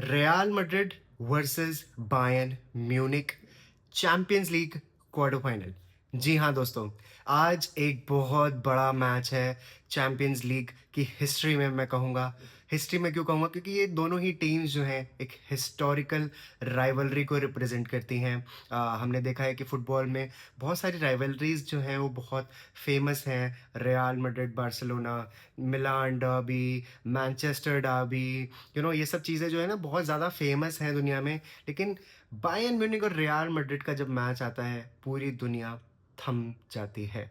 Real Madrid versus Bayern Munich Champions League quarter final. जी हाँ दोस्तों, आज एक बहुत बड़ा मैच है चैंपियंस लीग की हिस्ट्री में। मैं कहूँगा हिस्ट्री में, क्यों कहूँगा, क्योंकि ये दोनों ही टीम्स जो हैं एक हिस्टोरिकल राइवलरी को रिप्रेजेंट करती हैं। हमने देखा है कि फुटबॉल में बहुत सारी राइवलरीज जो हैं वो बहुत फेमस हैं। रियल मैड्रिड बार्सिलोना, मिलान डर्बी, मैनचेस्टर डर्बी, ये सब चीज़ें जो है ना बहुत ज़्यादा फेमस हैं दुनिया में। लेकिन बायर्न म्यूनिख और रियल मैड्रिड का जब मैच आता है पूरी दुनिया थम जाती है।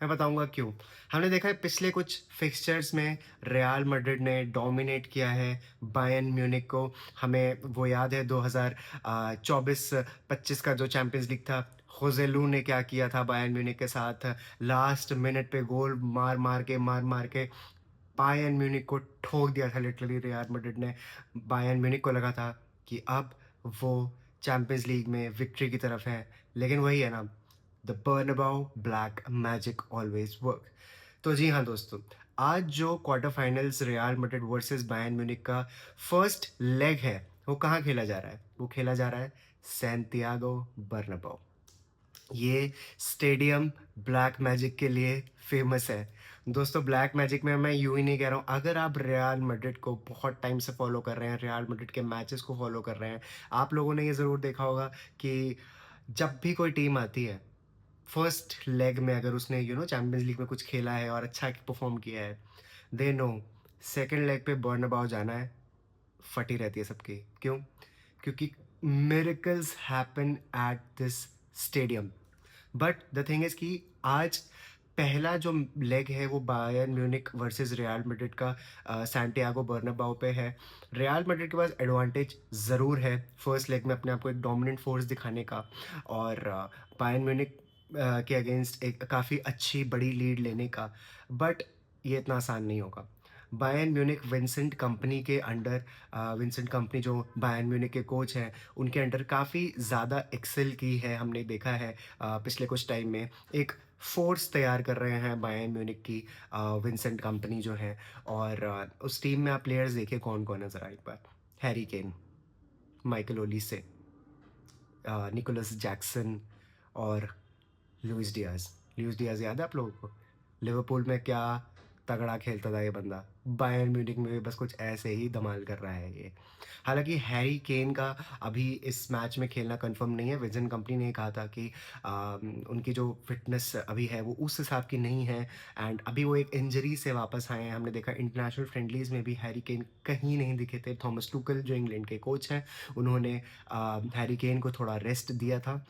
मैं बताऊंगा क्यों। हमने देखा है पिछले कुछ फिक्सचर्स में रियल मैड्रिड ने डोमिनेट किया है बायर्न म्यूनिख को। हमें वो याद है 2024-25 का जो चैंपियंस लीग था। होजेलू ने क्या किया था बायर्न म्यूनिख के साथ। लास्ट मिनट पे गोल मार मार के बायर्न म्यूनिख को ठोक दिया था लिटरली। रियल मैड्रिड ने बायर्न म्यूनिख को लगा था कि अब वो चैंपियंस लीग में विक्ट्री की तरफ है। लेकिन वही है ना, the Bernabeu black magic always work. तो जी हाँ दोस्तों, आज जो quarter finals Real Madrid versus Bayern Munich का फर्स्ट लेग है, वो कहाँ खेला जा रहा है? वो खेला जा रहा है सैंटियागो बर्नबाउ। ये स्टेडियम ब्लैक मैजिक के लिए फेमस है। दोस्तों, ब्लैक मैजिक में मैं यूँ ही नहीं कह रहा हूँ। अगर आप रियल मैड्रिड को बहुत टाइम से फॉलो कर रहे हैं, रियल मैड्रिड के मैचेस को फॉलो कर रहे हैं, आप लोगों ने ये ज़रूर देखा होगा कि जब भी कोई टीम आती है फर्स्ट लेग में, अगर उसने चैंपियंस लीग में कुछ खेला है और अच्छा परफॉर्म किया है, दे नो सेकेंड लेग पे बर्नबाउ जाना है, फटी रहती है सबकी। क्यों? क्योंकि miracles happen at this stadium. But the thing is कि आज पहला जो लेग है वो Bayern Munich versus Real Madrid का सैंटियागो बर्नाबाउ पे है। रियल मैड्रिड के पास एडवांटेज ज़रूर है फर्स्ट लेग में अपने आप को एक डोमिनेंट फोर्स दिखाने का, और बायर्न म्यूनिख के अगेंस्ट एक काफ़ी अच्छी बड़ी लीड लेने का। बट ये इतना आसान नहीं होगा। बायर्न म्यूनिख विंसेंट कंपनी के अंडर, विंसेंट कंपनी जो बायर्न म्यूनिख के कोच हैं, उनके अंडर काफ़ी ज़्यादा एक्सेल की है। हमने देखा है पिछले कुछ टाइम में एक फोर्स तैयार कर रहे हैं बायर्न म्यूनिख की विंसेंट कंपनी जो है। और उस टीम में आप प्लेयर्स देखिए कौन कौन नजर आए एक बार। Harry Kane, Michael Olise, Nicolas Jackson और लुइस डियाज। लुइस डियाज याद है आप लोगों को? लिवरपूल में क्या तगड़ा खेलता था ये बंदा। बायर्न म्यूनिख में भी बस कुछ ऐसे ही धमाल कर रहा है ये। हालांकि हैरी केन का अभी इस मैच में खेलना कंफर्म नहीं है। विजन कंपनी ने कहा था कि उनकी जो फिटनेस अभी है वो उस हिसाब की नहीं है, एंड अभी वो एक इंजरी से वापस आए हैं। हमने देखा इंटरनेशनल फ्रेंडलीज में भी हैरी केन कहीं नहीं दिखे थे। थॉमस टुकल जो इंग्लैंड के कोच हैं, उन्होंने हैरी केन को थोड़ा रेस्ट दिया था।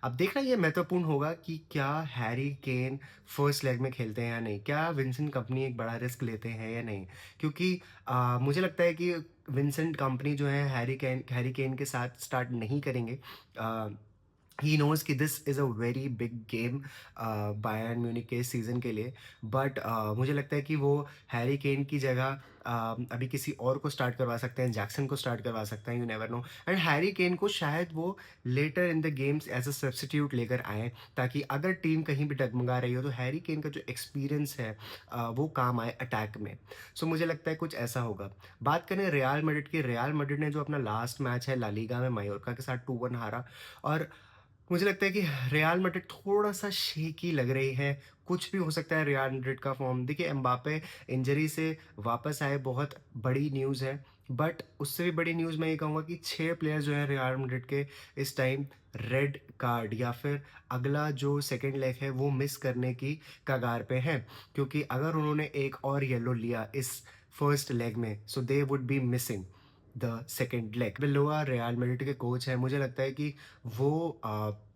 अब देखना ये महत्वपूर्ण होगा कि क्या हैरी केन फर्स्ट लेग में खेलते हैं या नहीं, क्या विंसेंट कंपनी एक बड़ा रिस्क लेते हैं या नहीं। क्योंकि मुझे लगता है कि विंसेंट कंपनी जो है हैरी केन के साथ स्टार्ट नहीं करेंगे। ही नोज कि this is a very big game Bayern Munich के सीज़न के लिए। बट मुझे लगता है कि वो हैरी केन की जगह अभी किसी और को स्टार्ट करवा सकते हैं, जैक्सन को स्टार्ट करवा सकते हैं, you never know. And Harry Kane को शायद वो later in the games as a substitute लेकर आए, ताकि अगर टीम कहीं भी डगमगा रही हो तो हैरी केन का जो एक्सपीरियंस है वो काम आए अटैक में। सो मुझे लगता है कुछ ऐसा होगा। बात करें रियल मैड्रिड की, रियल मैड्रिड ने जो अपना लास्ट मैच है ला लीगा में मायोर्का के साथ 2-1 हारा। और मुझे लगता है कि रियल मैड्रिड थोड़ा-सा शेकी लग रही है। कुछ भी हो सकता है रियल मैड्रिड का फॉर्म। देखिए, एम्बापे इंजरी से वापस आए, बहुत बड़ी न्यूज़ है। बट उससे भी बड़ी न्यूज़ मैं ये कहूँगा कि 6 प्लेयर जो हैं रियल मैड्रिड के इस टाइम रेड कार्ड या फिर अगला जो सेकंड लेग है वो मिस करने की कगार पे हैं। क्योंकि अगर उन्होंने एक और येलो लिया इस फर्स्ट लेग में, so they would be missing the second leg. Arbeloa Real Madrid के कोच हैं। मुझे लगता है कि वो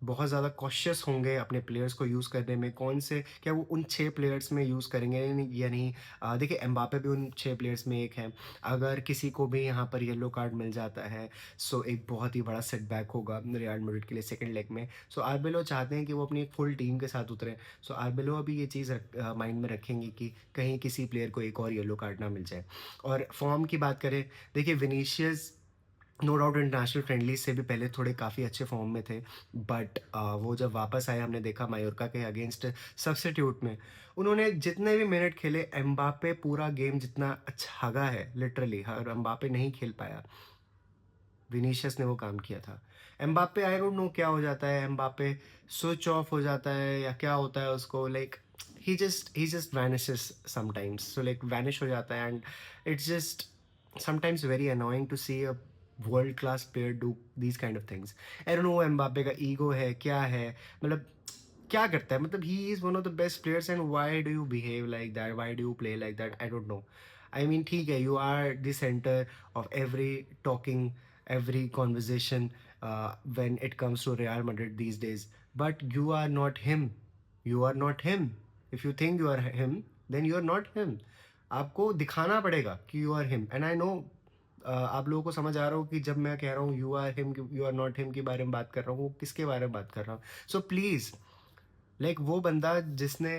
बहुत ज़्यादा कॉशियस होंगे अपने प्लेयर्स को यूज़ करने में। कौन से, क्या वो उन 6 प्लेयर्स में यूज़ करेंगे या नहीं। देखिए, एम्बापे भी उन 6 प्लेयर्स में एक हैं। अगर किसी को भी यहाँ पर येलो कार्ड मिल जाता है, सो एक बहुत ही बड़ा सेटबैक होगा रियल मैड्रिड के लिए सेकंड लेग में। सो आर्बेलो चाहते हैं कि वो अपनी एक फुल टीम के साथ उतरें। सो आर्बेलो अभी ये चीज़ माइंड में रखेंगे कि कहीं किसी प्लेयर को एक और येलो कार्ड ना मिल जाए। और फॉर्म की बात करें, देखिए Vinicius no doubt international friendly से भी पहले थोड़े काफ़ी अच्छे फॉर्म में थे। बट वो जब वापस आए, हमने देखा मायोर्का के अगेंस्ट सब्स्टिट्यूट में उन्होंने जितने भी मिनट खेले, एम्बापे पूरा गेम जितना अच्छा हगा है लिटरली, और एम्बापे नहीं खेल पाया। विनीशियस ने वो काम किया था। एम्बाप्पे आई डोंट नो क्या हो जाता है, एम्बाप्पे स्विच ऑफ हो जाता है या क्या होता है उसको, like he just vanishes sometimes, so like vanish हो जाता है, and it's just sometimes very annoying to see a world class player do these kind of things. I don't know Mbappe का ईगो है क्या है, मतलब क्या करता है, मतलब he is one of the best players and why do you behave like that, why do you play like that, I don't know. I mean ठीक है, you are the centre of every talking, every conversation when it comes to Real Madrid these days, but you are not him, you are not him. If you think you are him, then you are not him. आपको दिखाना पड़ेगा कि you are him, and I know आप लोगों को समझ आ रहा हो कि जब मैं कह रहा हूँ you are him, you are not him के बारे में बात कर रहा हूँ, वो किसके बारे में बात कर रहा हूँ। सो प्लीज़, लाइक वो बंदा जिसने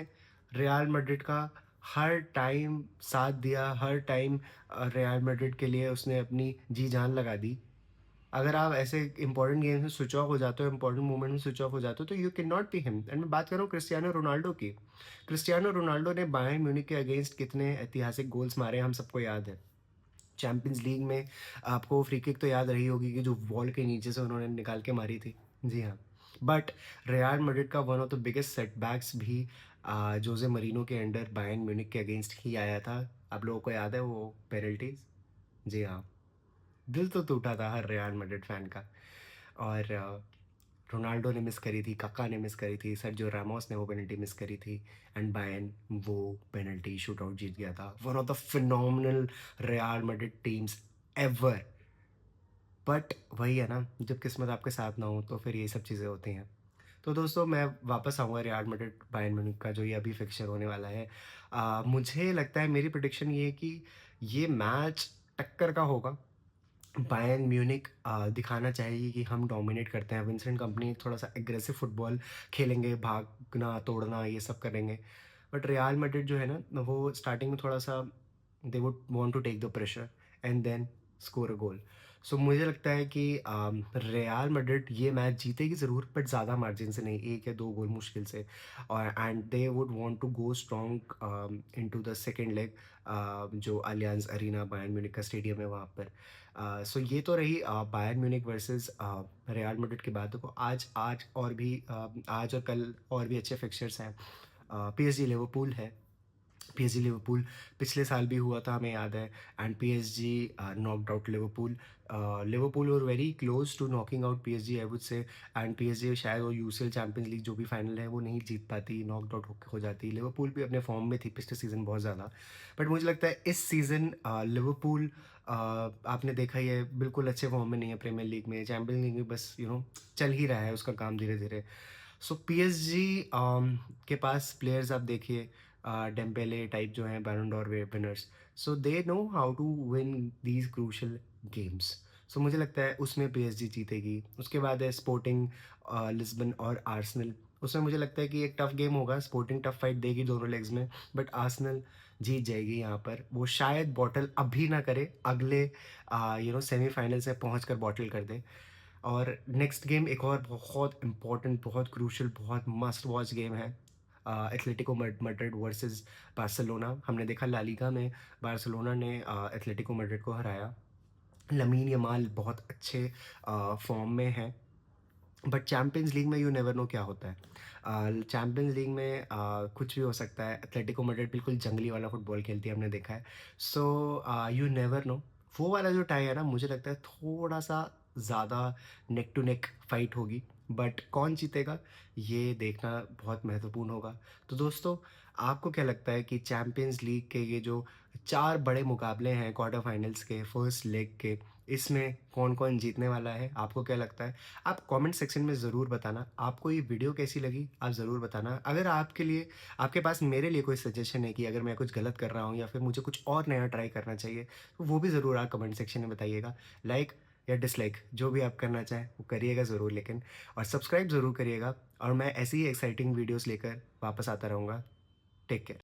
रियल मैड्रिड का हर टाइम साथ दिया, हर टाइम रियल मैड्रिड के लिए उसने अपनी जी जान लगा दी। अगर आप ऐसे इंपॉर्टेंट गेम्स में स्विच ऑफ हो जाते हो, इंपॉर्टेंट मोमेंट में स्विच ऑफ हो जाते हो, तो you can not be him. And मैं बात कर रहा हूँ क्रिस्टियानो रोनाल्डो की। क्रिस्टियानो रोनाल्डो ने बायर्न म्यूनिख के अगेंस्ट कितने ऐतिहासिक गोल्स मारे हम सबको याद है। चैंपियंस लीग में आपको फ्री किक तो याद रही होगी कि जो वॉल के नीचे से उन्होंने निकाल के मारी थी। जी हाँ। बट रियल मैड्रिड का one of the biggest setbacks भी जोजे मरीनो के अंडर बायर्न म्यूनिख के अगेंस्ट ही आया था। आप लोगों को याद है वो पेनल्टीज। जी हाँ। दिल तो टूटा था हर रियल मैड्रिड फैन का। और रोनाल्डो ने मिस करी थी, काका ने मिस करी थी, सर्जियो रामोस ने वो पेनल्टी मिस करी थी, एंड बायर्न वो पेनल्टी शूटआउट जीत गया था। One of the phenomenal real Madrid teams ever. But वही है ना, जब किस्मत आपके साथ ना हो तो फिर ये सब चीज़ें होती हैं। तो दोस्तों मैं वापस आऊँगा रियल मैड्रिड बायर्न म्यूनिख का जो ये अभी फिक्सचर होने वाला है। मुझे लगता है, मेरी प्रेडिक्शन ये है कि ये मैच टक्कर का होगा। बायर्न म्यूनिख दिखाना चाहेगी कि हम डोमिनेट करते हैं, विंसेंट कंपनी थोड़ा सा एग्रेसिव फुटबॉल खेलेंगे, भागना तोड़ना ये सब करेंगे। बट रियल मैड्रिड जो है ना, वो स्टार्टिंग में थोड़ा सा they would want to take the pressure and then score a goal. So मुझे लगता है कि रियल मैड्रिड ये मैच जीतेगी ज़रूर, बट ज़्यादा मार्जिन से नहीं, 1 या 2 गोल मुश्किल से। और and they would want to go strong into the second leg, जो अलियांज अरीना बायर्न म्यूनिख का स्टेडियम है वहाँ पर। सो ये तो रही Bayern Munich versus Real Madrid की बात। देखो आज आज और भी आज और कल और भी अच्छे फिक्चर्स हैं। पीएसजी लिवरपूल है। पीएसजी लिवरपूल पिछले साल भी हुआ था, हमें याद है, and PSG knocked out Liverpool. Liverpool were very close to knocking out PSG, I would say. And PSG शायद वो यूसीएल चैंपियंस लीग जो भी फाइनल है वो नहीं जीत पाती, नॉकड आउट हो जाती। लिवरपूल भी अपने फॉर्म में थी पिछले सीज़न बहुत ज़्यादा। बट मुझे लगता है इस सीज़न लिवरपूल, आपने देखा ही है, बिल्कुल अच्छे फॉर्म में नहीं है प्रीमियर लीग में, चैंपियंस लीग में बस चल ही रहा है उसका काम धीरे धीरे। सो पीएसजी के पास प्लेयर्स आप देखिए, डेम्बेले टाइप जो हैं Ballon d'Or winners, so they know how to win these crucial games. So मुझे लगता है उसमें पीएसजी जीतेगी। उसके बाद है स्पोर्टिंग लिस्बन और आर्सेनल। उसमें मुझे लगता है कि एक टफ गेम होगा, स्पोर्टिंग टफ फाइट देगी दोनों लेग्स में, बट आर्सेनल जीत जाएगी यहाँ पर। वो शायद बॉटल अभी ना करे, अगले सेमीफाइनल से पहुँच कर बॉटल कर दे। और नेक्स्ट गेम एक और बहुत इंपॉर्टेंट, बहुत क्रूशल, बहुत मस्ट वॉच गेम है, एथलेटिको मैड्रिड वर्सेस बार्सिलोना। हमने देखा ला लीगा में बार्सिलोना ने एथलेटिको मैड्रिड को हराया। लमीन यमाल बहुत अच्छे फॉर्म में है। बट चैम्पियंस लीग में यू नेवर नो क्या होता है। चैम्पियंस लीग में कुछ भी हो सकता है। एथलेटिको मैड्रिड बिल्कुल जंगली वाला फुटबॉल खेलती है, हमने देखा है। So you never no. वो वाला जो टाई है ना, मुझे लगता है थोड़ा सा ज़्यादा नेक टू नेक फाइट होगी, बट कौन जीतेगा ये देखना बहुत महत्वपूर्ण होगा। तो दोस्तों, आपको क्या लगता है कि चैम्पियंस लीग के ये जो 4 बड़े मुकाबले हैं क्वार्टर फाइनल्स के फर्स्ट लेग के, इसमें कौन कौन जीतने वाला है? आपको क्या लगता है? आप कमेंट सेक्शन में ज़रूर बताना। आपको ये वीडियो कैसी लगी, आप ज़रूर बताना। अगर आपके लिए, आपके पास मेरे लिए कोई सजेशन है कि अगर मैं कुछ गलत कर रहा हूँ या फिर मुझे कुछ और नया ट्राई करना चाहिए, तो वो भी ज़रूर आप कमेंट सेक्शन में बताइएगा। लाइक या डिसलाइक जो भी आप करना चाहें वो करिएगा ज़रूर, लेकिन और सब्सक्राइब ज़रूर करिएगा। और मैं ऐसी ही एक्साइटिंग वीडियोज़ लेकर वापस आता रहूँगा। Take care.